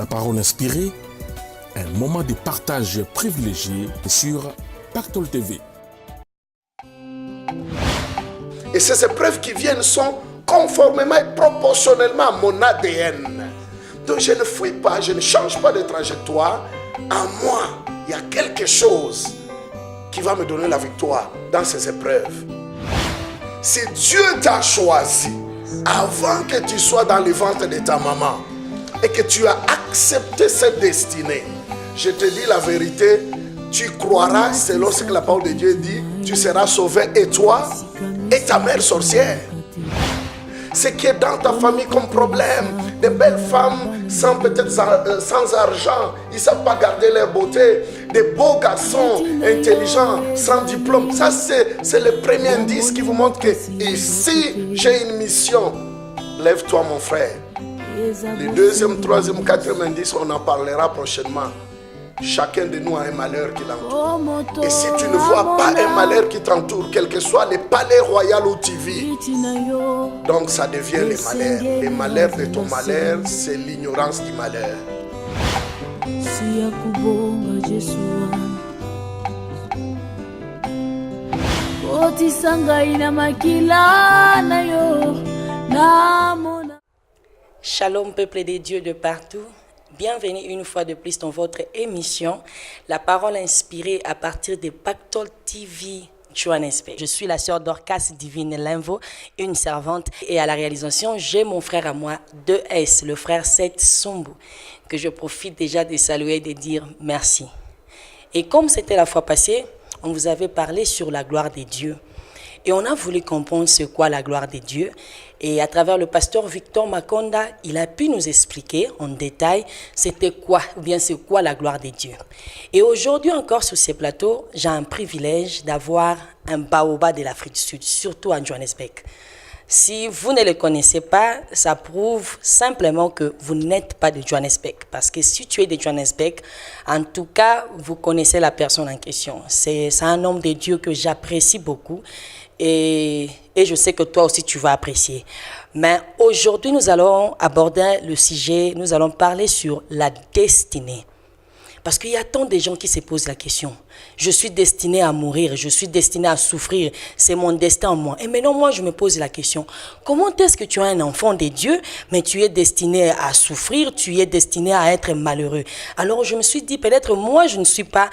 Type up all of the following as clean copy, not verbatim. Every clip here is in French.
La parole inspirée, un moment de partage privilégié sur Pactole TV. Et ces épreuves qui viennent sont conformément et proportionnellement à mon ADN. Donc je ne fuis pas, je ne change pas de trajectoire. En moi, il y a quelque chose qui va me donner la victoire dans ces épreuves. Si Dieu t'a choisi avant que tu sois dans le ventre de ta maman et que tu as accepté cette destinée, je te dis la vérité, tu croiras selon ce que la parole de Dieu dit, tu seras sauvé et toi et ta mère sorcière. Ce qui est dans ta famille comme problème, des belles femmes sans peut-être sans argent, ils ne savent pas garder leur beauté, des beaux garçons intelligents sans diplôme, ça c'est le premier indice qui vous montre que ici j'ai une mission. Lève-toi mon frère. Le deuxième, troisième, quatrième indice, on en parlera prochainement. Chacun de nous a un malheur qui l'entoure. Et si tu ne vois pas un malheur qui t'entoure, quel que soit le palais royal où tu vis, donc ça devient les malheurs. Les malheurs de ton malheur, c'est l'ignorance du malheur. Shalom peuple des dieux de partout. Bienvenue une fois de plus dans votre émission, la parole inspirée à partir de Pactole TV Johannesburg. Je suis la sœur Dorcas Divine Linvo, une servante, et à la réalisation, j'ai mon frère à moi, 2S, le frère Seth Sumbu, que je profite déjà de saluer et de dire merci. Et comme c'était la fois passée, on vous avait parlé sur la gloire de Dieu. Et on a voulu comprendre c'est quoi la gloire de Dieu. Et à travers le pasteur Victor Makonda, il a pu nous expliquer en détail c'était quoi, ou bien c'est quoi la gloire de Dieu. Et aujourd'hui encore sur ces plateaux, j'ai un privilège d'avoir un baobab de l'Afrique du Sud, surtout à Johannesburg. Si vous ne le connaissez pas, ça prouve simplement que vous n'êtes pas de Johannesburg. Parce que si tu es de Johannesburg, en tout cas, vous connaissez la personne en question. C'est un homme de Dieu que j'apprécie beaucoup. Et je sais que toi aussi tu vas apprécier. Mais aujourd'hui, nous allons aborder le sujet, nous allons parler sur la destinée. Parce qu'il y a tant de gens qui se posent la question. Je suis destiné à mourir, je suis destiné à souffrir, c'est mon destin en moi. Et maintenant, moi, je me pose la question, comment est-ce que tu es un enfant de Dieu, mais tu es destiné à souffrir, tu es destiné à être malheureux? Alors, je me suis dit, peut-être moi, je ne suis pas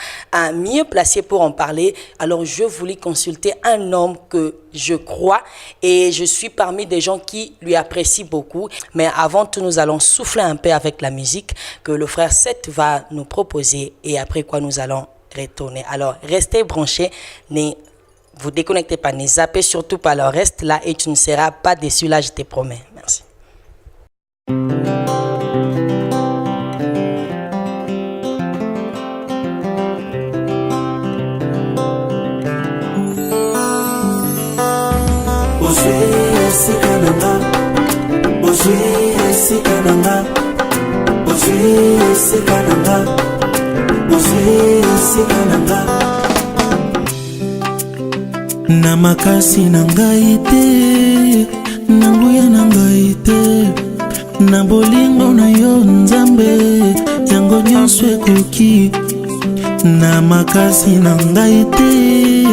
mieux placé pour en parler. Alors, je voulais consulter un homme que je crois et je suis parmi des gens qui lui apprécient beaucoup. Mais avant tout, nous allons souffler un peu avec la musique que le frère Seth va nous proposer et après quoi nous allons retourner. Alors, restez branchés, ne vous déconnectez pas, ne zappez surtout pas le reste là et tu ne seras pas déçu là, je te promets. Merci. Na makasi na ngai te, na nguya na ngai te, na bolingo na yo Nzambe, yango nyonso ekoki. Na makasi na ngai te,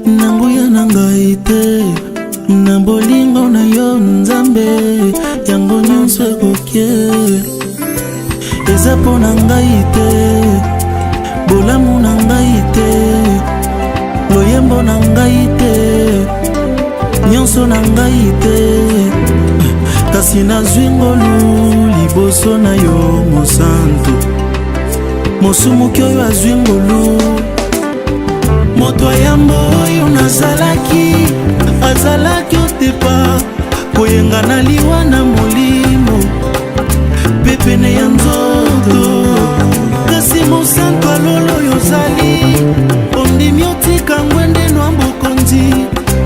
na nguya na ngai te, na bolingo na yo Nzambe, yango nyonso ekoki. Eza po na ngai te, bolamu na ngai te, loyembo na ngai te, nyonso na ngai te, kasi nazwi ngolu liboso na yo mosantu, mosumuki oyo azwi ngolu. Moto ayambo oyo azalaki otepa koyenga na liwa na molimo mpe pene ya nzoto, kasi mosantu alolo oyo ozali ondimi otika ngwende nwa bokonzi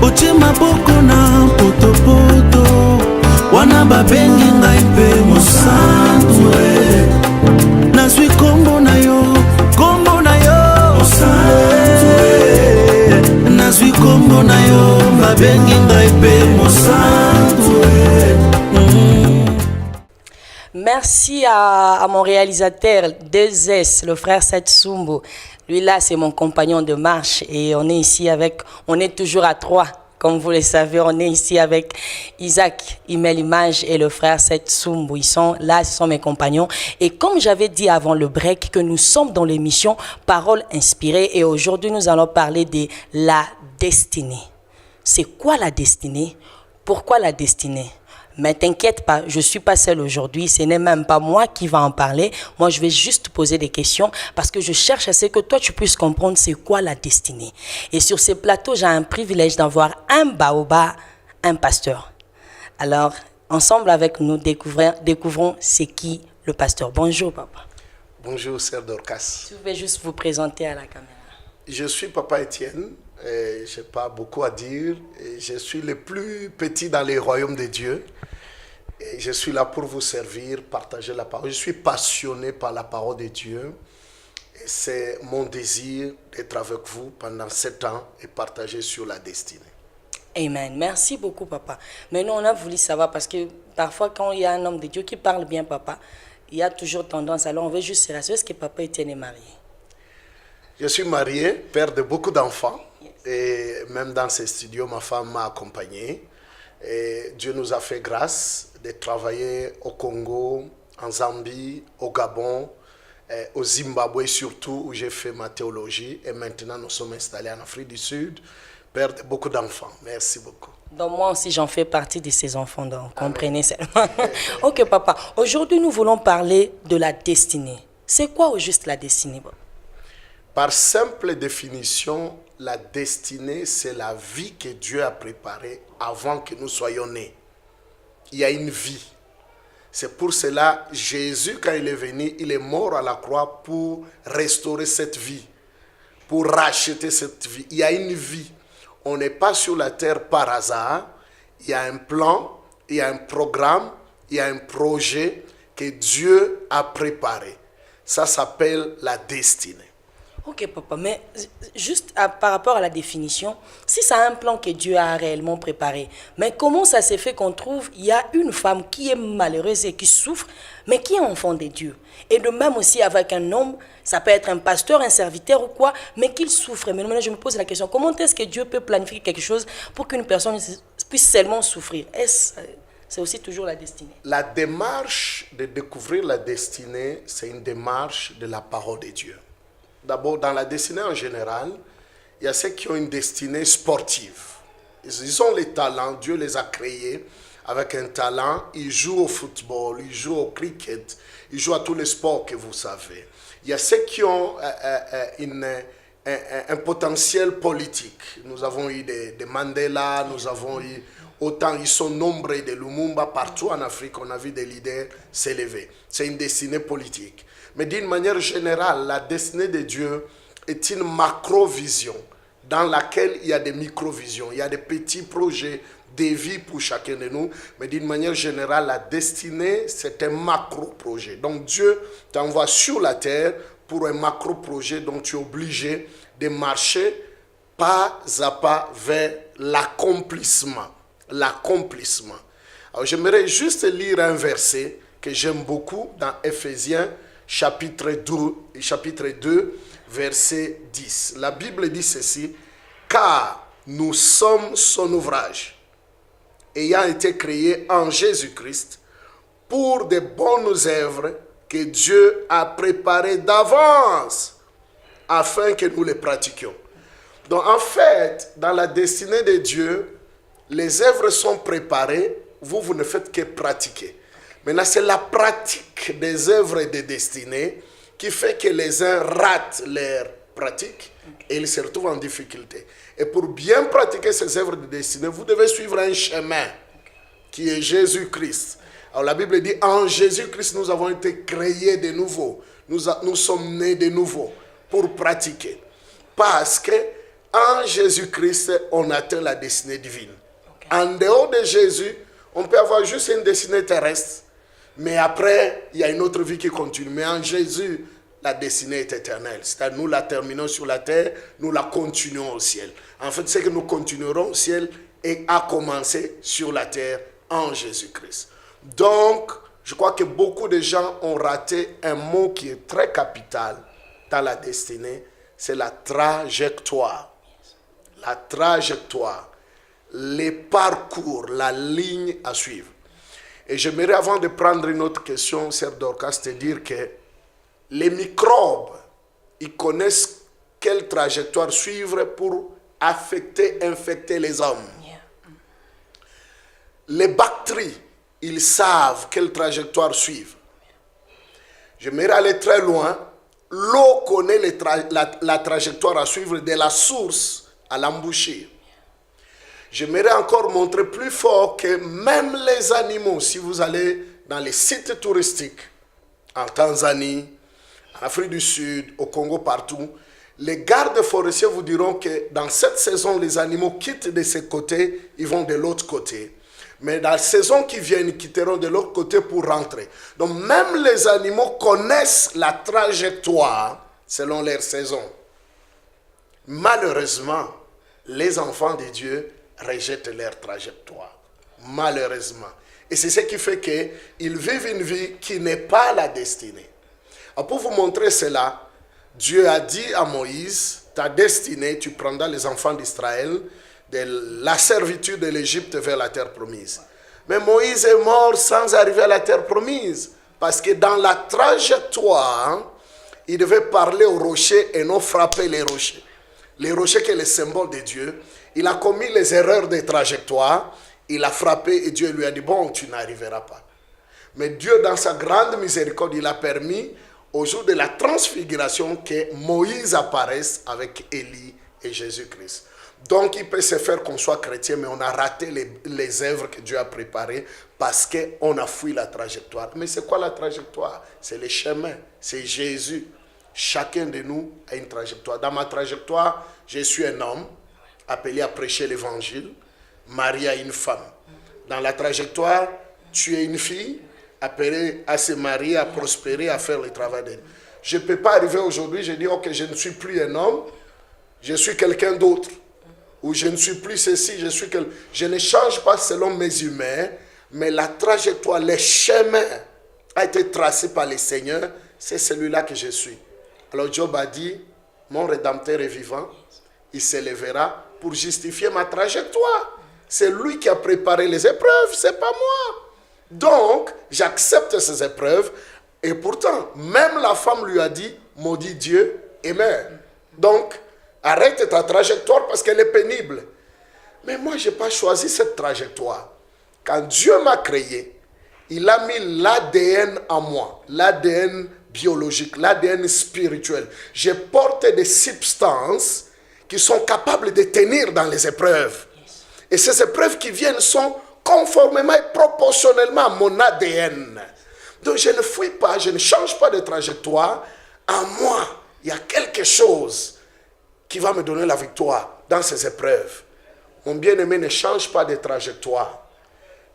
otie maboko na potopoto wana babengi ngai mpe mosantu. Nazwi kombo na yo mosantu, nazwi kombo na yo babengi ngai mpe mosantu. Merci à à mon réalisateur 2S, le frère Setsumbo. Lui là, c'est mon compagnon de marche et on est toujours à 3. Comme vous le savez, on est ici avec Isaac, Imel Image et le frère Setsumbo. Ils sont là, ce sont mes compagnons. Et comme j'avais dit avant le break, que nous sommes dans l'émission Paroles inspirées et aujourd'hui nous allons parler de la destinée. C'est quoi la destinée? Pourquoi la destinée? Mais t'inquiète pas, je ne suis pas seule aujourd'hui, ce n'est même pas moi qui va en parler. Moi, je vais juste poser des questions parce que je cherche à ce que toi, tu puisses comprendre c'est quoi la destinée. Et sur ce plateau, j'ai un privilège d'avoir un baobab, un pasteur. Alors, ensemble avec nous, découvrons c'est qui le pasteur. Bonjour, papa. Bonjour, sœur Dorcas. Je vais juste vous présenter à la caméra. Je suis Papa Étienne. Je n'ai pas beaucoup à dire. Je suis le plus petit dans les royaumes de Dieu. Et je suis là pour vous servir, partager la parole. Je suis passionné par la parole de Dieu. Et c'est mon désir d'être avec vous pendant 7 ans et partager sur la destinée. Amen. Merci beaucoup, papa. Maintenant, on a voulu savoir parce que parfois, quand il y a un homme de Dieu qui parle bien, papa, il y a toujours tendance. Alors, on veut juste se rassurer. Est-ce que papa Étienne est marié? Je suis marié, père de beaucoup d'enfants. Et même dans ces studios, ma femme m'a accompagné. Et Dieu nous a fait grâce de travailler au Congo, en Zambie, au Gabon, au Zimbabwe surtout, où j'ai fait ma théologie. Et maintenant, nous sommes installés en Afrique du Sud, père de beaucoup d'enfants. Merci beaucoup. Donc moi aussi, j'en fais partie de ces enfants, donc comprenez seulement. Ok, papa. Aujourd'hui, nous voulons parler de la destinée. C'est quoi au juste la destinée, papa? Par simple définition, la destinée, c'est la vie que Dieu a préparée avant que nous soyons nés. Il y a une vie. C'est pour cela, Jésus, quand il est venu, il est mort à la croix pour restaurer cette vie, pour racheter cette vie. Il y a une vie. On n'est pas sur la terre par hasard. Il y a un plan, il y a un programme, il y a un projet que Dieu a préparé. Ça s'appelle la destinée. Ok, papa, mais juste par rapport à la définition, si ça a un plan que Dieu a réellement préparé, mais comment ça s'est fait qu'on trouve il y a une femme qui est malheureuse et qui souffre, mais qui est enfant de Dieu? Et de même aussi avec un homme, ça peut être un pasteur, un serviteur ou quoi, mais qu'il souffre. Mais maintenant, je me pose la question, comment est-ce que Dieu peut planifier quelque chose pour qu'une personne puisse seulement souffrir? C'est aussi toujours la destinée. La démarche de découvrir la destinée, c'est une démarche de la parole de Dieu. D'abord, dans la destinée en général, il y a ceux qui ont une destinée sportive. Ils ont les talents, Dieu les a créés avec un talent. Ils jouent au football, ils jouent au cricket, ils jouent à tous les sports que vous savez. Il y a ceux qui ont un potentiel politique. Nous avons eu des Mandela, nous avons eu autant, ils sont nombreux, de Lumumba, partout en Afrique, on a vu des leaders s'élever. C'est une destinée politique. Mais d'une manière générale, la destinée de Dieu est une macro-vision dans laquelle il y a des micro-visions, il y a des petits projets, des vies pour chacun de nous. Mais d'une manière générale, la destinée, c'est un macro-projet. Donc Dieu t'envoie sur la terre pour un macro-projet dont tu es obligé de marcher pas à pas vers l'accomplissement. L'accomplissement. Alors j'aimerais juste lire un verset que j'aime beaucoup dans Éphésiens chapitre 2, verset 10. La Bible dit ceci: car nous sommes son ouvrage, ayant été créés en Jésus-Christ pour de bonnes œuvres que Dieu a préparées d'avance afin que nous les pratiquions. Donc en fait, dans la destinée de Dieu, les œuvres sont préparées, vous ne faites que pratiquer. Maintenant, c'est la pratique des œuvres et des destinées qui fait que les uns ratent leur pratique et ils se retrouvent en difficulté. Et pour bien pratiquer ces œuvres de destinée, vous devez suivre un chemin qui est Jésus-Christ. Alors la Bible dit, en Jésus-Christ, nous avons été créés de nouveau. Nous sommes nés de nouveau pour pratiquer. Parce que en Jésus-Christ, on atteint la destinée divine. En dehors de Jésus, on peut avoir juste une destinée terrestre. Mais après, il y a une autre vie qui continue. Mais en Jésus, la destinée est éternelle. C'est-à-dire, nous la terminons sur la terre, nous la continuons au ciel. En fait, c'est que nous continuerons au ciel et à commencer sur la terre en Jésus-Christ. Donc, Je crois que beaucoup de gens ont raté un mot qui est très capital dans la destinée, c'est la trajectoire. La trajectoire, les parcours, la ligne à suivre. Et j'aimerais, avant de prendre une autre question, Sœur Dorcas, te dire que les microbes, ils connaissent quelle trajectoire suivre pour affecter, infecter les hommes. Les bactéries, ils savent quelle trajectoire suivre. J'aimerais aller très loin. L'eau connaît la trajectoire à suivre de la source à l'embouchure. J'aimerais encore montrer plus fort que même les animaux, si vous allez dans les sites touristiques, en Tanzanie, en Afrique du Sud, au Congo, partout, les gardes forestiers vous diront que dans cette saison, les animaux quittent de ce côté, ils vont de l'autre côté. Mais dans la saison qui vient, ils quitteront de l'autre côté pour rentrer. Donc même les animaux connaissent la trajectoire selon leur saison. Malheureusement, les enfants de Dieu rejettent leur trajectoire. Malheureusement. Et c'est ce qui fait qu'ils vivent une vie qui n'est pas la destinée. Alors pour vous montrer cela, Dieu a dit à Moïse, ta destinée, tu prendras les enfants d'Israël de la servitude de l'Égypte vers la terre promise. Mais Moïse est mort sans arriver à la terre promise. Parce que dans la trajectoire, il devait parler aux rochers et non frapper les rochers. Les rochers qui est le symbole de Dieu. Il a commis les erreurs de trajectoire. Il a frappé et Dieu lui a dit, bon, tu n'arriveras pas. Mais Dieu, dans sa grande miséricorde, il a permis au jour de la transfiguration que Moïse apparaisse avec Élie et Jésus-Christ. Donc, il peut se faire qu'on soit chrétien, mais on a raté les œuvres que Dieu a préparées parce qu'on a fui la trajectoire. Mais c'est quoi la trajectoire? C'est le chemin, c'est Jésus. Chacun de nous a une trajectoire. Dans ma trajectoire, je suis un homme appelé à prêcher l'évangile, marié à une femme. Dans la trajectoire, tu es une fille appelée à se marier, à prospérer, à faire le travail de Dieu. Je ne peux pas arriver aujourd'hui, je dis, ok, je ne suis plus un homme, je suis quelqu'un d'autre. Ou je ne suis plus ceci, je ne change pas selon mes humains, mais la trajectoire, le chemin a été tracé par le Seigneur, c'est celui-là que je suis. Alors Job a dit, mon Rédempteur est vivant, il s'élèvera pour justifier ma trajectoire. C'est lui qui a préparé les épreuves, c'est pas moi. Donc, j'accepte ces épreuves, et pourtant, même la femme lui a dit, maudit Dieu et meurs. Donc, arrête ta trajectoire parce qu'elle est pénible. Mais moi, je n'ai pas choisi cette trajectoire. Quand Dieu m'a créé, il a mis l'ADN en moi, l'ADN biologique, l'ADN spirituel. Je porte des substances qui sont capables de tenir dans les épreuves. Et ces épreuves qui viennent sont conformément et proportionnellement à mon ADN. Donc je ne fuis pas, je ne change pas de trajectoire. En moi, il y a quelque chose qui va me donner la victoire dans ces épreuves. Mon bien-aimé, ne change pas de trajectoire.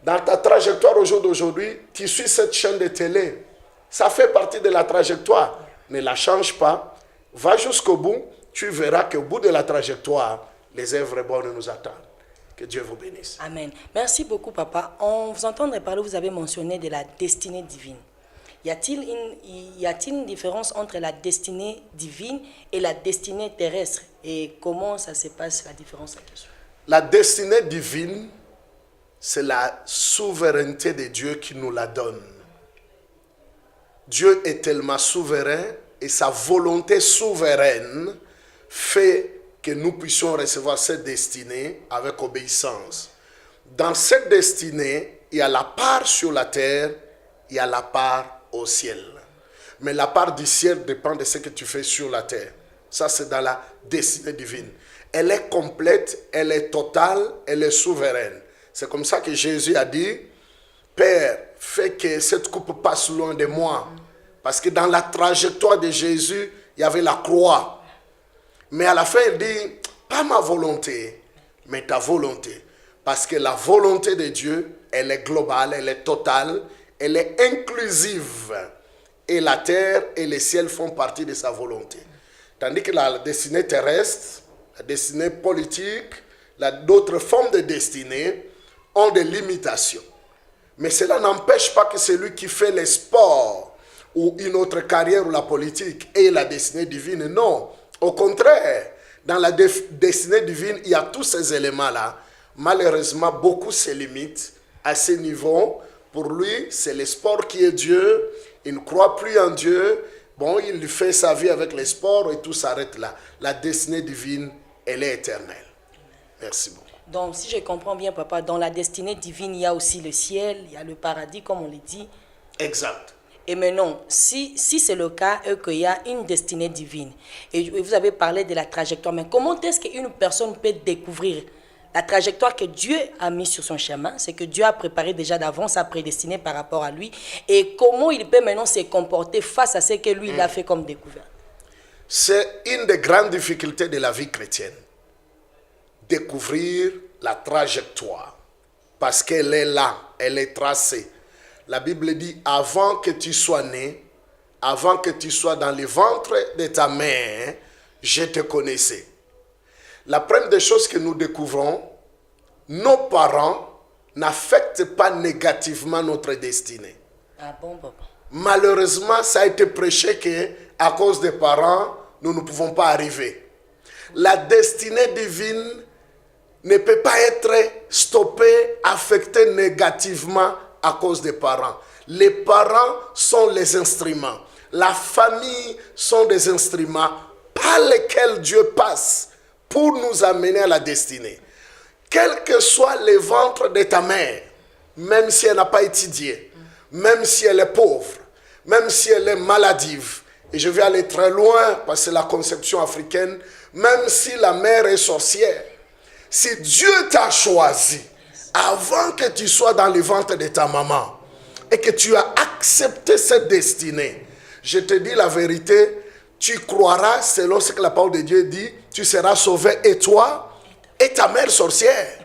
Dans ta trajectoire au jour d'aujourd'hui, tu suis cette chaîne de télé. Ça fait partie de la trajectoire. Ne la change pas. Va jusqu'au bout. Tu verras qu'au bout de la trajectoire, les œuvres bonnes nous attendent. Que Dieu vous bénisse. Amen. Merci beaucoup, papa. On vous entendrait parler, vous avez mentionné de la destinée divine. Y a-t-il une différence entre la destinée divine et la destinée terrestre? Et comment ça se passe, la différence là-dessus? La destinée divine, c'est la souveraineté de Dieu qui nous la donne. Dieu est tellement souverain et sa volonté souveraine fait que nous puissions recevoir cette destinée avec obéissance. Dans cette destinée, il y a la part sur la terre, il y a la part au ciel. Mais la part du ciel dépend de ce que tu fais sur la terre. Ça, c'est dans la destinée divine. Elle est complète, elle est totale, elle est souveraine. C'est comme ça que Jésus a dit, Père, fais que cette coupe passe loin de moi. Parce que dans la trajectoire de Jésus, il y avait la croix. Mais à la fin, il dit, pas ma volonté, mais ta volonté. Parce que la volonté de Dieu, elle est globale, elle est totale, elle est inclusive. Et la terre et le ciel font partie de sa volonté. Tandis que la destinée terrestre, la destinée politique, d'autres formes de destinée ont des limitations. Mais cela n'empêche pas que celui qui fait les sports ou une autre carrière ou la politique ait la destinée divine. Non, au contraire, dans la destinée divine, il y a tous ces éléments-là. Malheureusement, beaucoup se limitent à ce niveau. Pour lui, c'est le sport qui est Dieu. Il ne croit plus en Dieu. Bon, il fait sa vie avec les sports et tout s'arrête là. La destinée divine, elle est éternelle. Merci beaucoup. Donc, si je comprends bien, papa, dans la destinée divine, il y a aussi le ciel, il y a le paradis, comme on le dit. Exact. Et maintenant, si c'est le cas, qu'il y a une destinée divine, et vous avez parlé de la trajectoire, mais comment est-ce qu'une personne peut découvrir la trajectoire que Dieu a mise sur son chemin, c'est que Dieu a préparé déjà d'avance, a prédestiné par rapport à lui, et comment il peut maintenant se comporter face à ce que lui, il a fait comme découverte? C'est une des grandes difficultés de la vie chrétienne. Découvrir la trajectoire, parce qu'elle est là, elle est tracée. La Bible dit, avant que tu sois né, avant que tu sois dans le ventre de ta mère, je te connaissais. La première des choses que nous découvrons, nos parents n'affectent pas négativement notre destinée. Ah bon, papa? Malheureusement, ça a été prêché qu'à cause des parents, nous ne pouvons pas arriver. La destinée divine ne peut pas être stoppée, affectée négativement à cause des parents. Les parents sont les instruments. La famille sont des instruments par lesquels Dieu passe pour nous amener à la destinée. Quel que soit le ventre de ta mère, même si elle n'a pas étudié, même si elle est pauvre, même si elle est maladive, et je vais aller très loin parce que c'est la conception africaine, même si la mère est sorcière, si Dieu t'a choisi avant que tu sois dans le ventre de ta maman et que tu as accepté cette destinée, je te dis la vérité, tu croiras selon ce que la parole de Dieu dit, tu seras sauvé et toi et ta mère sorcière.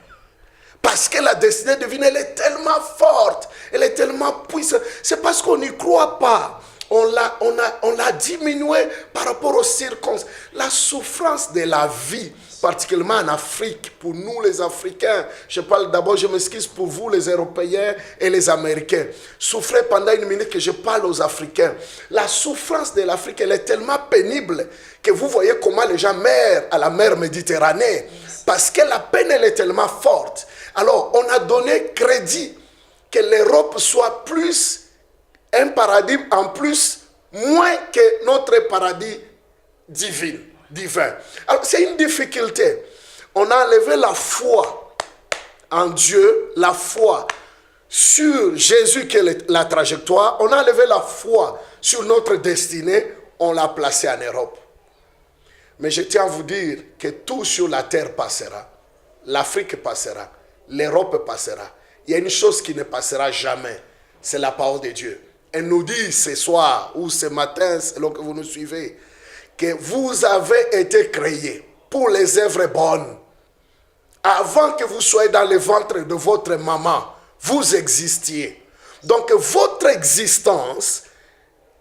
Parce que la destinée divine, elle est tellement forte, elle est tellement puissante. C'est parce qu'on n'y croit pas. On l'a diminué par rapport aux circonstances. La souffrance de la vie, particulièrement en Afrique, pour nous les Africains, je parle d'abord, je m'excuse pour vous les Européens et les Américains. Souffrez pendant une minute que je parle aux Africains. La souffrance de l'Afrique, elle est tellement pénible que vous voyez comment les gens meurent à la mer Méditerranée. Parce que la peine, elle est tellement forte. Alors, on a donné crédit que l'Europe soit plus un paradigme en plus, moins que notre paradis divin. Alors, c'est une difficulté. On a enlevé la foi en Dieu, la foi sur Jésus qui est la trajectoire. On a enlevé la foi sur notre destinée, on l'a placé en Europe. Mais je tiens à vous dire que tout sur la terre passera. L'Afrique passera. L'Europe passera. Il y a une chose qui ne passera jamais. C'est la parole de Dieu. Elle nous dit ce soir ou ce matin, selon que vous nous suivez, que vous avez été créés pour les œuvres bonnes. Avant que vous soyez dans le ventre de votre maman, vous existiez. Donc votre existence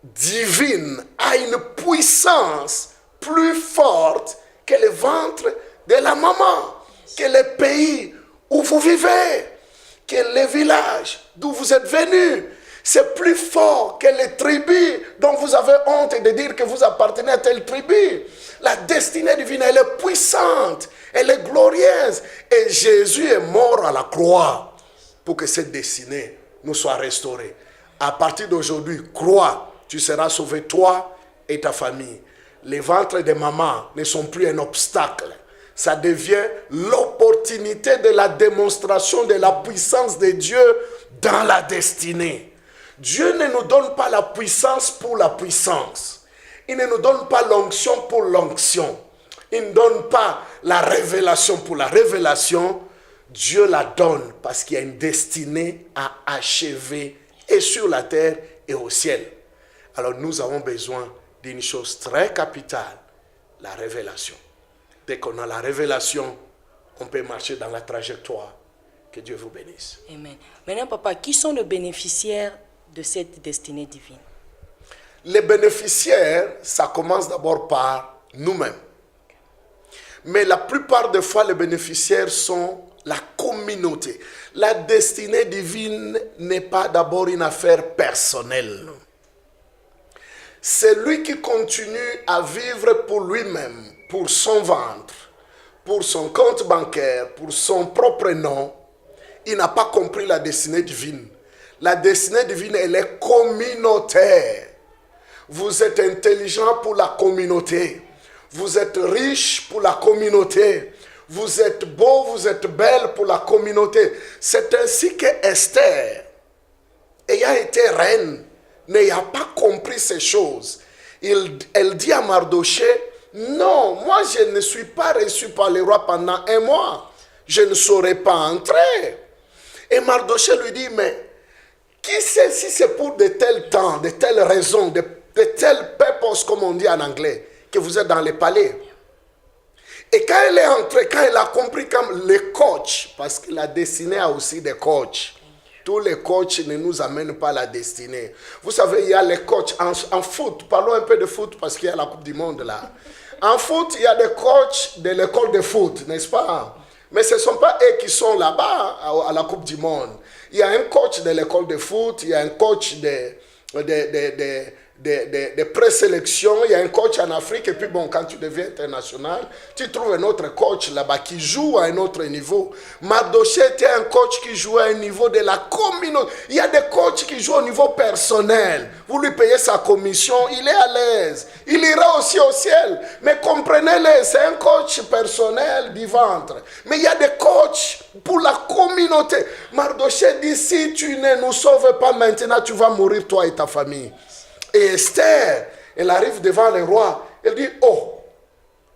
divine a une puissance plus forte que le ventre de la maman, que le pays où vous vivez, que le village d'où vous êtes venus. C'est plus fort que les tribus dont vous avez honte de dire que vous appartenez à telle tribu. La destinée divine, elle est puissante, elle est glorieuse. Et Jésus est mort à la croix pour que cette destinée nous soit restaurée. À partir d'aujourd'hui, crois, tu seras sauvé toi et ta famille. Les ventres de maman ne sont plus un obstacle. Ça devient l'opportunité de la démonstration de la puissance de Dieu dans la destinée. Dieu ne nous donne pas la puissance pour la puissance. Il ne nous donne pas l'onction pour l'onction. Il ne donne pas la révélation pour la révélation. Dieu la donne parce qu'il y a une destinée à achever et sur la terre et au ciel. Alors nous avons besoin d'une chose très capitale, la révélation. Dès qu'on a la révélation, on peut marcher dans la trajectoire. Que Dieu vous bénisse. Amen. Maintenant, papa, qui sont les bénéficiaires de cette destinée divine? Les bénéficiaires, ça commence d'abord par nous-mêmes. Mais la plupart des fois, les bénéficiaires sont la communauté. La destinée divine n'est pas d'abord une affaire personnelle. C'est lui qui continue à vivre pour lui-même, pour son ventre, pour son compte bancaire, pour son propre nom. Il n'a pas compris la destinée divine. La destinée divine, elle est communautaire. Vous êtes intelligent pour la communauté. Vous êtes riche pour la communauté. Vous êtes beau, vous êtes belle pour la communauté. C'est ainsi que Esther, ayant été reine, n'ayant pas compris ces choses, elle dit à Mardoché, non, moi je ne suis pas reçu par le roi pendant 1 mois. Je ne saurais pas entrer. Et Mardoché lui dit, mais qui sait si c'est pour de tels temps, de telles raisons, de tels purposes, comme on dit en anglais, que vous êtes dans les palais. Et quand elle est entrée, quand elle a compris comme les coachs, parce que la destinée a aussi des coachs. Tous les coachs ne nous amènent pas à la destinée. Vous savez, il y a les coachs en foot. Parlons un peu de foot parce qu'il y a la Coupe du Monde là. En foot, il y a des coachs de l'école de foot, n'est-ce pas? Mais ce ne sont pas eux qui sont là-bas à la Coupe du Monde. Il y a un coach de l'école de foot, il y a un coach de présélection, il y a un coach en Afrique, et puis bon, quand tu deviens international, tu trouves un autre coach là-bas qui joue à un autre niveau. Mardoché était un coach qui jouait à un niveau de la communauté. Il y a des coachs qui jouent au niveau personnel. Vous lui payez sa commission, il est à l'aise. Il ira aussi au ciel. Mais comprenez-le, c'est un coach personnel du ventre. Mais il y a des coachs pour la communauté. Mardoché dit, si tu ne nous sauves pas maintenant, tu vas mourir toi et ta famille. Et Esther, elle arrive devant le roi. Elle dit, oh,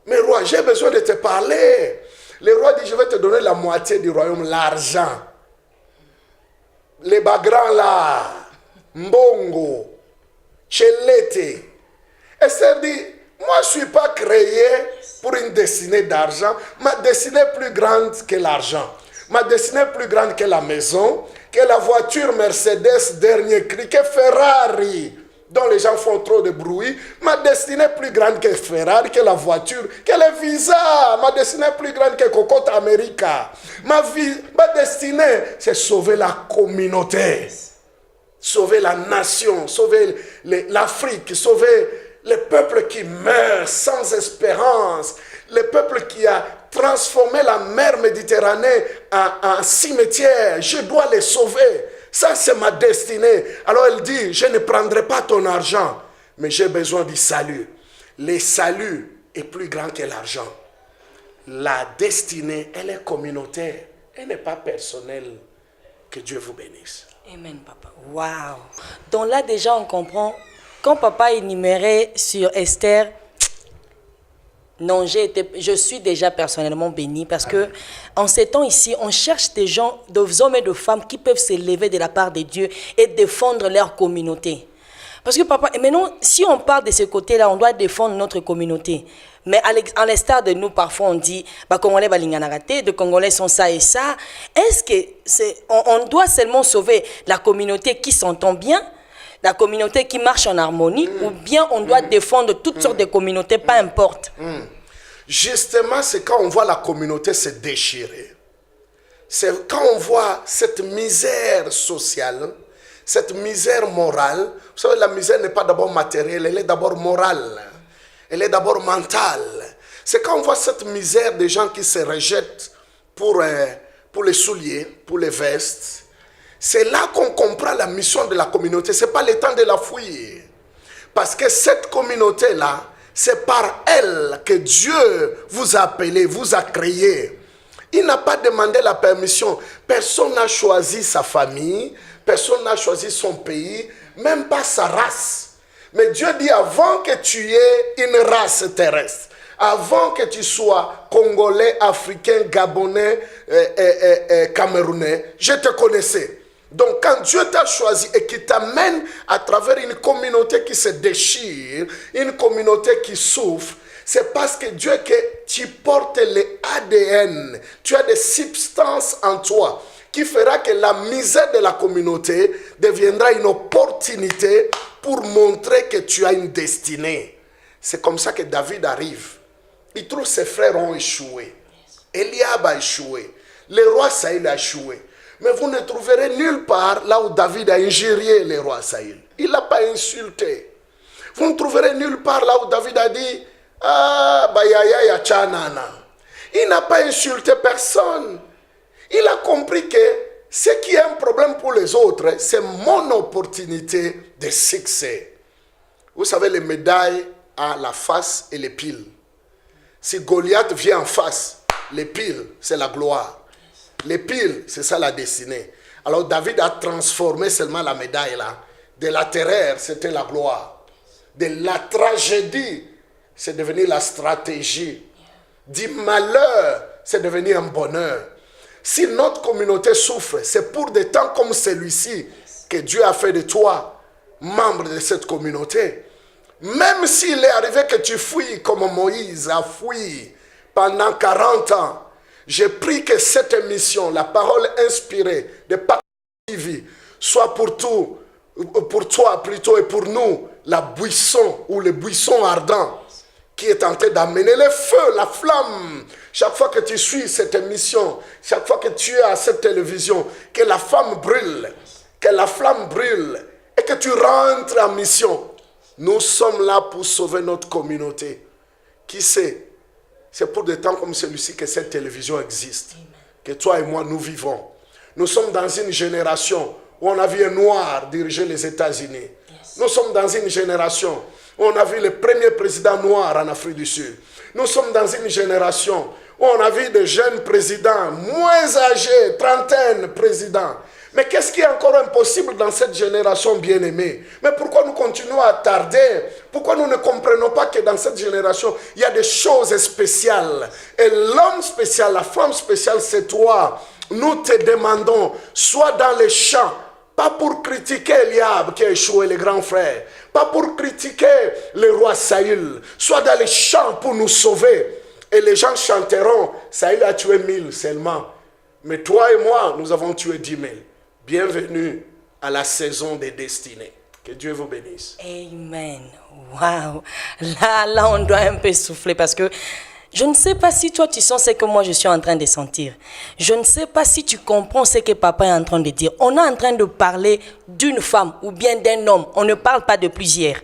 mais roi, j'ai besoin de te parler. Le roi dit, je vais te donner la moitié du royaume, l'argent. Les bagrans là, mbongo, chelete. Esther dit, moi je ne suis pas créé pour une destinée d'argent. Ma destinée est plus grande que l'argent. Ma destinée est plus grande que la maison, que la voiture Mercedes dernier cri, que Ferrari, dont les gens font trop de bruit. Ma destinée est plus grande que Ferrari, que la voiture, que le visa. Ma destinée est plus grande que Cocotte America. Ma destinée, c'est sauver la communauté, sauver la nation, sauver l'Afrique, sauver les peuples qui meurent sans espérance, les peuples qui a transformé la mer Méditerranée en cimetière. Je dois les sauver. Ça, c'est ma destinée. Alors elle dit, je ne prendrai pas ton argent, mais j'ai besoin du salut. Le salut est plus grand que l'argent. La destinée, elle est communautaire. Elle n'est pas personnelle. Que Dieu vous bénisse. Amen, papa. Waouh. Donc là, déjà, on comprend. Quand papa énumérait sur Esther, non, je suis déjà personnellement béni parce que en ces temps ici, on cherche des gens, des hommes et de femmes qui peuvent s'élever de la part de Dieu et défendre leur communauté. Parce que papa, et maintenant, si on parle de ce côté-là, on doit défendre notre communauté. Mais à l'instar de nous, parfois on dit, bah, Congolais balinganarate, de Congolais sont ça et ça. Est-ce que on doit seulement sauver la communauté qui s'entend bien, la communauté qui marche en harmonie, ou bien on doit défendre toutes sortes de communautés, pas importe. Justement, c'est quand on voit la communauté se déchirer. C'est quand on voit cette misère sociale, cette misère morale. Vous savez, la misère n'est pas d'abord matérielle, elle est d'abord morale. Elle est d'abord mentale. C'est quand on voit cette misère des gens qui se rejettent pour les souliers, pour les vestes. C'est là qu'on comprend la mission de la communauté. Ce n'est pas le temps de la fuir. Parce que cette communauté-là, c'est par elle que Dieu vous a appelé, vous a créé. Il n'a pas demandé la permission. Personne n'a choisi sa famille, personne n'a choisi son pays, même pas sa race. Mais Dieu dit, avant que tu aies une race terrestre, avant que tu sois Congolais, Africain, Gabonais, Camerounais, je te connaissais. Donc quand Dieu t'a choisi et qu'il t'amène à travers une communauté qui se déchire, une communauté qui souffre, c'est parce que Dieu, que tu portes les ADN, tu as des substances en toi qui fera que la misère de la communauté deviendra une opportunité pour montrer que tu as une destinée. C'est comme ça que David arrive. il trouve ses frères ont échoué. Eliab a échoué. Le roi Saïl a échoué. Mais vous ne trouverez nulle part là où David a injurié le roi Saïl. Il n'a pas insulté. Vous ne trouverez nulle part là où David a dit ah, bayaya ya chanana. Il n'a pas insulté personne. Il a compris que ce qui est un problème pour les autres, c'est mon opportunité de succès. Vous savez, les médailles à la face et les piles. Si Goliath vient en face, les piles, c'est la gloire. Les piles, c'est ça la destinée. Alors David a transformé seulement la médaille là. De la terreur, c'était la gloire. De la tragédie, c'est devenu la stratégie. Du malheur, c'est devenu un bonheur. Si notre communauté souffre, c'est pour des temps comme celui-ci que Dieu a fait de toi membre de cette communauté. Même s'il est arrivé que tu fuis comme Moïse a fui pendant 40 ans, j'ai pris que cette émission, la parole inspirée de Pactole TV, soit pour toi plutôt et pour nous, la buisson ou le buisson ardent qui est tenté d'amener le feu, la flamme. Chaque fois que tu suis cette émission, chaque fois que tu es à cette télévision, que la flamme brûle, que la flamme brûle et que tu rentres en mission. Nous sommes là pour sauver notre communauté. Qui sait? C'est pour des temps comme celui-ci que cette télévision existe. Amen. Que toi et moi, nous vivons. Nous sommes dans une génération où on a vu un noir diriger les États-Unis. Yes. Nous sommes dans une génération où on a vu le premier président noir en Afrique du Sud. Nous sommes dans une génération où on a vu des jeunes présidents, moins âgés, trentaine présidents. Mais qu'est-ce qui est encore impossible dans cette génération bien-aimée? Mais pourquoi nous continuons à tarder? Pourquoi nous ne comprenons pas que dans cette génération, il y a des choses spéciales? Et l'homme spécial, la femme spéciale, c'est toi. Nous te demandons, sois dans les champs, pas pour critiquer Eliab qui a échoué, les grands frères, pas pour critiquer le roi Saïl, sois dans les champs pour nous sauver. Et les gens chanteront, Saïl a tué 1000 seulement, mais toi et moi, nous avons tué 10 000. Bienvenue à la saison des destinées. Que Dieu vous bénisse. Amen. Waouh. Là, on doit un peu souffler parce que je ne sais pas si toi tu sens ce que moi je suis en train de sentir. Je ne sais pas si tu comprends ce que papa est en train de dire. On est en train de parler d'une femme ou bien d'un homme. On ne parle pas de plusieurs.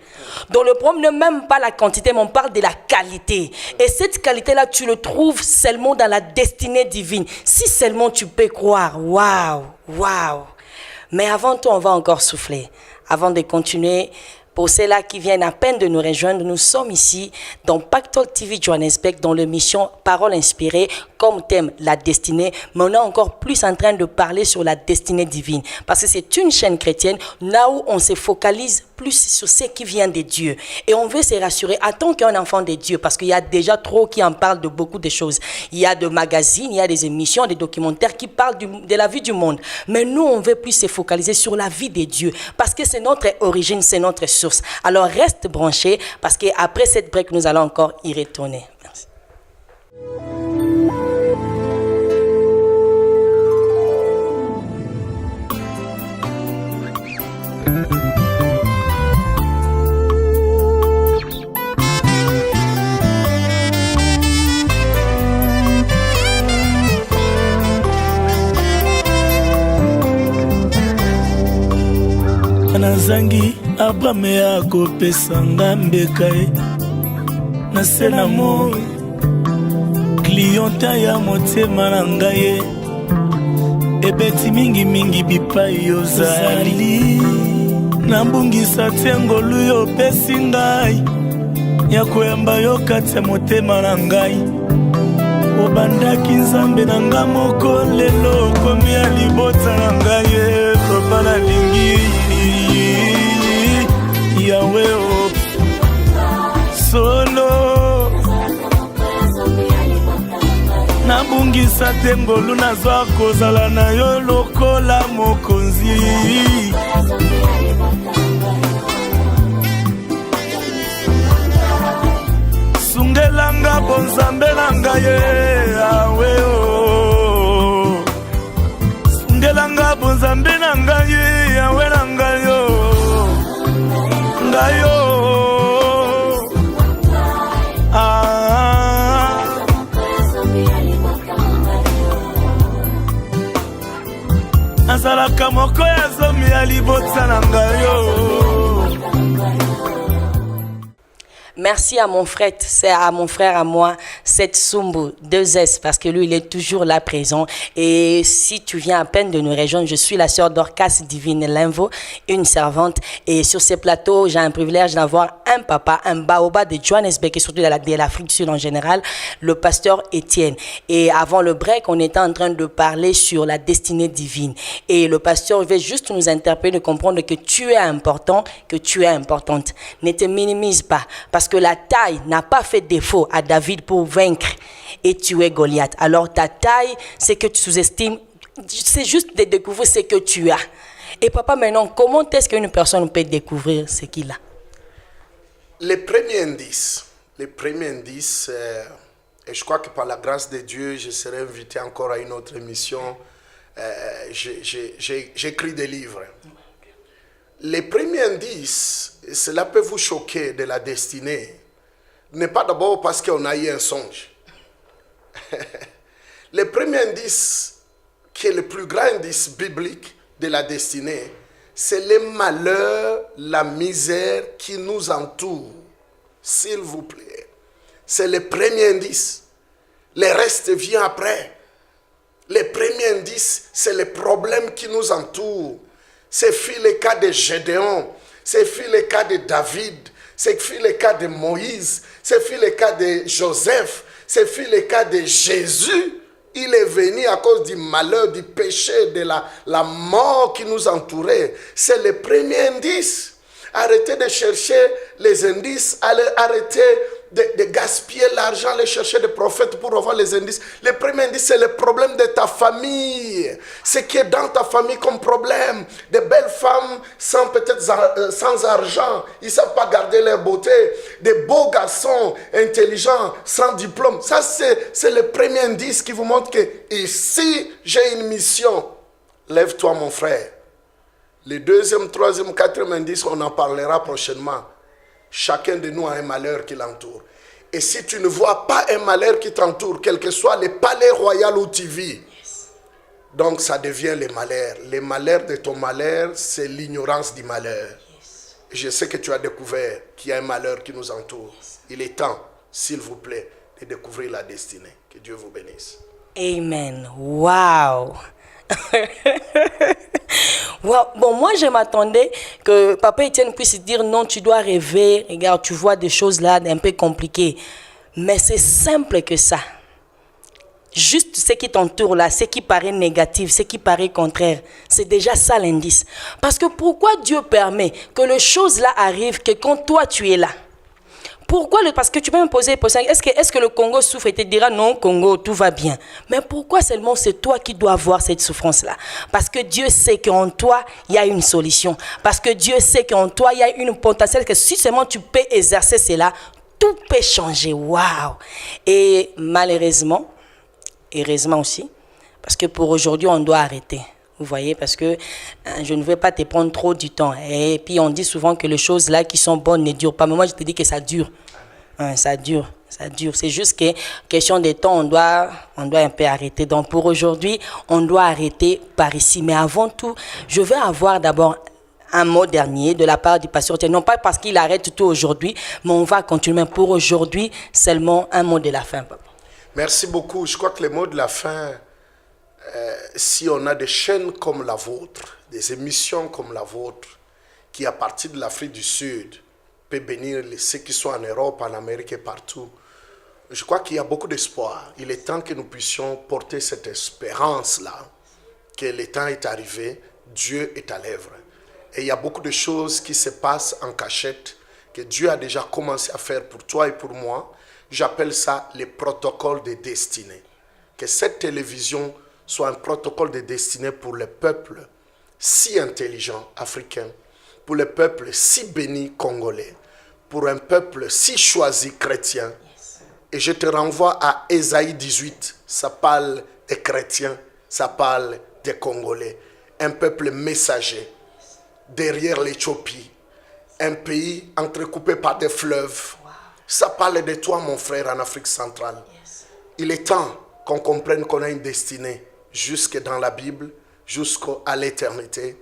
Donc le problème n'est même pas la quantité, mais on parle de la qualité. Et cette qualité-là, tu le trouves seulement dans la destinée divine. Si seulement tu peux croire. Waouh, waouh. Mais avant tout, on va encore souffler. Avant de continuer, pour ceux-là qui viennent à peine de nous rejoindre, nous sommes ici dans Pactole TV Johannesburg, dans l'émission Parole inspirée, comme thème la destinée. Mais on est encore plus en train de parler sur la destinée divine. Parce que c'est une chaîne chrétienne, là où on se focalise plus sur ce qui vient de Dieu. Et on veut se rassurer, en tant qu'un enfant de Dieu, parce qu'il y a déjà trop qui en parlent de beaucoup de choses. Il y a des magazines, il y a des émissions, des documentaires qui parlent de la vie du monde. Mais nous, on veut plus se focaliser sur la vie de Dieu. Parce que c'est notre origine, c'est notre source. Alors reste branché, parce qu'après cette break, nous allons encore y retourner. Merci. Nazangi Abrame ya kopesanga mbeka ye na se na moi klienta ya motema na ngai ebeti mingi bipai yozali nambungisa te ngolu yo pesi ngai ya koyamba yo kati ya motema na ngai obandaki nzambe na nga moko lelo komi ya libota na ngai papa na lingi Yahweh oh. Solo nabungisa te ngolu nazwa kozala na yo lokola mokonzi sungelanga bonzambe na ngai Yahweh oh. Sungelanga bonzambe na ngai Yahweh na ngai oh. Ngayo ya libota na ngai yo. Merci à mon frère, c'est à mon frère à moi, Seth Sumbu, 2S, parce que lui, il est toujours là présent. Et si tu viens à peine de nous rejoindre, je suis la sœur Dorcas Divine Linvo, une servante. Et sur ces plateaux, j'ai un privilège d'avoir un papa, un baoba de Johannesburg et surtout de l'Afrique du Sud en général, le pasteur Étienne. Et avant le break, on était en train de parler sur la destinée divine. Et le pasteur veut juste nous interpeller, de comprendre que tu es important, que tu es importante. Ne te minimise pas. Parce que la taille n'a pas fait défaut à David pour vaincre et tuer Goliath. Alors ta taille, c'est que tu sous-estimes, c'est juste de découvrir ce que tu as. Et papa, maintenant, comment est-ce qu'une personne peut découvrir ce qu'il a? Les premiers indices, et je crois que par la grâce de Dieu, je serai invité encore à une autre émission. J'écris des livres. Les premiers indices, cela peut vous choquer de la destinée, n'est pas d'abord parce qu'on a eu un songe. Le premier indice, qui est le plus grand indice biblique de la destinée, c'est le malheur, la misère qui nous entoure. S'il vous plaît. C'est le premier indice. Le reste vient après. Le premier indice, c'est le problème qui nous entoure. C'est fut le cas de Gédéon, c'est fut le cas de David, c'est fut le cas de Moïse, c'est fut le cas de Joseph, c'est fut le cas de Jésus. Il est venu à cause du malheur, du péché, de la mort qui nous entourait. C'est le premier indice. Arrêtez de chercher les indices, arrêtez de gaspiller l'argent, aller chercher des prophètes pour avoir les indices. Le premier indice, c'est le problème de ta famille. Ce qui est dans ta famille comme problème. Des belles femmes sans argent, ils ne savent pas garder leur beauté. Des beaux garçons intelligents, sans diplôme. Ça, c'est le premier indice qui vous montre que ici, j'ai une mission. Lève-toi, mon frère. Le deuxième, troisième, quatrième indice, on en parlera prochainement. Chacun de nous a un malheur qui l'entoure. Et si tu ne vois pas un malheur qui t'entoure, quel que soit le palais royal où tu vis, donc ça devient le malheur. Le malheur de ton malheur, c'est l'ignorance du malheur. Et je sais que tu as découvert qu'il y a un malheur qui nous entoure. Il est temps, s'il vous plaît, de découvrir la destinée. Que Dieu vous bénisse. Amen. Wow. Wow. Bon, moi je m'attendais que Papa Étienne puisse dire non, tu dois rêver, regarde, tu vois des choses là un peu compliquées, mais c'est simple que ça. Juste ce qui t'entoure là, ce qui paraît négatif, ce qui paraît contraire, c'est déjà ça l'indice. Parce que pourquoi Dieu permet que les choses là arrivent que quand toi tu es là? Pourquoi Parce que tu peux me poser, est-ce que le Congo souffre et te dira non, Congo, tout va bien. Mais pourquoi seulement c'est toi qui dois avoir cette souffrance-là? Parce que Dieu sait qu'en toi, il y a une solution. Parce que Dieu sait qu'en toi, il y a une potentielle que si seulement tu peux exercer cela, tout peut changer. Waouh! Et malheureusement, heureusement aussi, parce que pour aujourd'hui, on doit arrêter. Vous voyez, parce que je ne veux pas te prendre trop du temps. Et puis, on dit souvent que les choses là qui sont bonnes ne durent pas. Mais moi, je te dis que ça dure. Ça dure. C'est juste que, question de temps, on doit un peu arrêter. Donc, pour aujourd'hui, on doit arrêter par ici. Mais avant tout, je veux avoir d'abord un mot dernier de la part du pasteur. Non pas parce qu'il arrête tout aujourd'hui, mais on va continuer. Pour aujourd'hui, seulement un mot de la fin, papa. Merci beaucoup. Je crois que le mot de la fin... si on a des chaînes comme la vôtre, des émissions comme la vôtre, qui à partir de l'Afrique du Sud peut bénir ceux qui sont en Europe, en Amérique et partout, je crois qu'il y a beaucoup d'espoir. Il est temps que nous puissions porter cette espérance-là, que le temps est arrivé, Dieu est à l'œuvre. Et il y a beaucoup de choses qui se passent en cachette, que Dieu a déjà commencé à faire pour toi et pour moi. J'appelle ça les protocoles de destinée. Que cette télévision soit un protocole de destinée pour le peuple si intelligent africain, pour le peuple si béni congolais, pour un peuple si choisi chrétien. Et je te renvoie à Ésaïe 18, ça parle des chrétiens, ça parle des Congolais. Un peuple messager, derrière l'Éthiopie, un pays entrecoupé par des fleuves. Ça parle de toi, mon frère, en Afrique centrale. Il est temps qu'on comprenne qu'on a une destinée jusque dans la Bible, jusqu'à l'éternité.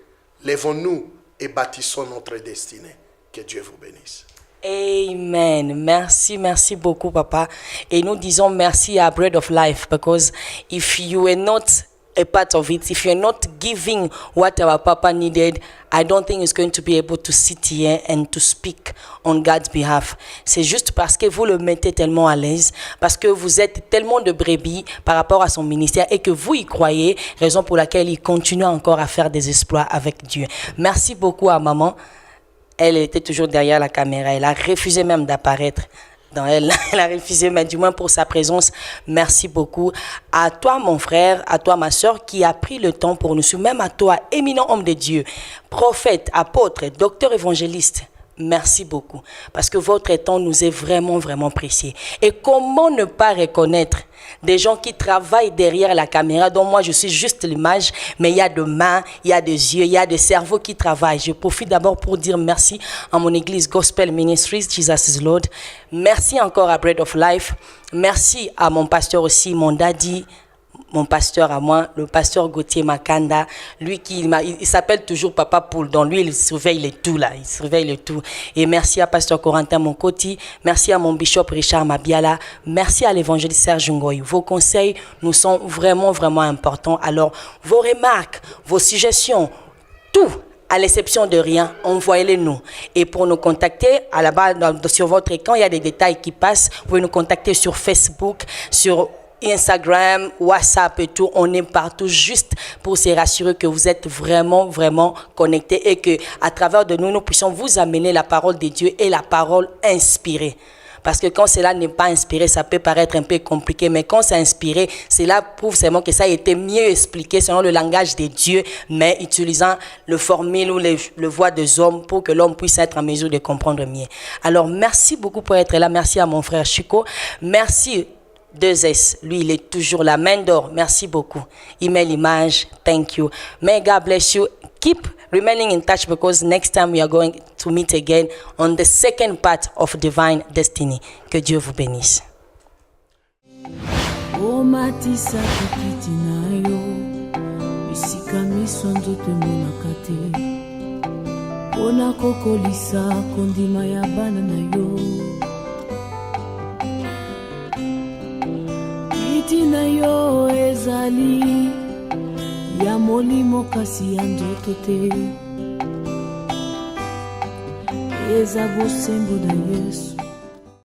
Lèvons-nous et bâtissons notre destinée. Que Dieu vous bénisse. Amen. Merci beaucoup, Papa. Et nous disons merci à Bread of Life, because if you were not a part of it, if you're not giving what our Papa needed, I don't think he's going to be able to sit here and to speak on God's behalf. C'est juste parce que vous le mettez tellement à l'aise, parce que vous êtes tellement de brebis par rapport à son ministère et que vous y croyez, raison pour laquelle il continue encore à faire des exploits avec Dieu. Merci beaucoup à maman. Elle était toujours derrière la caméra. Elle a refusé même d'apparaître dans elle. Elle a refusé, mais du moins pour sa présence. Merci beaucoup. À toi, mon frère, à toi, ma soeur, qui a pris le temps pour nous suivre. Même à toi, éminent homme de Dieu, prophète, apôtre, docteur évangéliste. Merci beaucoup. Parce que votre temps nous est vraiment précieux. Et comment ne pas reconnaître des gens qui travaillent derrière la caméra, dont moi je suis juste l'image, mais il y a des mains, il y a des yeux, il y a des cerveaux qui travaillent. Je profite d'abord pour dire merci à mon église Gospel Ministries, Jesus is Lord. Merci encore à Bread of Life. Merci à mon pasteur aussi, mon daddy, mon pasteur à moi, le pasteur Gauthier Makanda, lui il s'appelle toujours Papa Poule, donc lui il surveille le tout là, il surveille le tout. Et merci à pasteur Corentin Monkoti, merci à mon bishop Richard Mabiala, merci à l'évangéliste Serge Ngoy. Vos conseils nous sont vraiment importants. Alors vos remarques, vos suggestions, tout, à l'exception de rien, envoyez-les nous. Et pour nous contacter, à la base sur votre écran, il y a des détails qui passent. Vous pouvez nous contacter sur Facebook, sur Instagram, WhatsApp et tout, on est partout juste pour se rassurer que vous êtes vraiment connectés et que à travers de nous, nous puissions vous amener la parole de Dieu et la parole inspirée. Parce que quand cela n'est pas inspiré, ça peut paraître un peu compliqué, mais quand c'est inspiré, cela prouve seulement que ça a été mieux expliqué selon le langage de Dieu, mais utilisant le formule ou le voix des hommes pour que l'homme puisse être en mesure de comprendre mieux. Alors, merci beaucoup pour être là. Merci à mon frère Chico. Merci 2S, lui, il est toujours la main d'or. Merci beaucoup. Email l'image. Thank you. May God bless you. Keep remaining in touch because next time we are going to meet again on the second part of Divine Destiny. Que Dieu vous bénisse. O matisa kikiti na yo bisika miso nzoto monaka te ona kokolisa kondima ya bana na yo kiti na yo ezali ya molimo kasi ya nzoto te eza bosembo na Yesu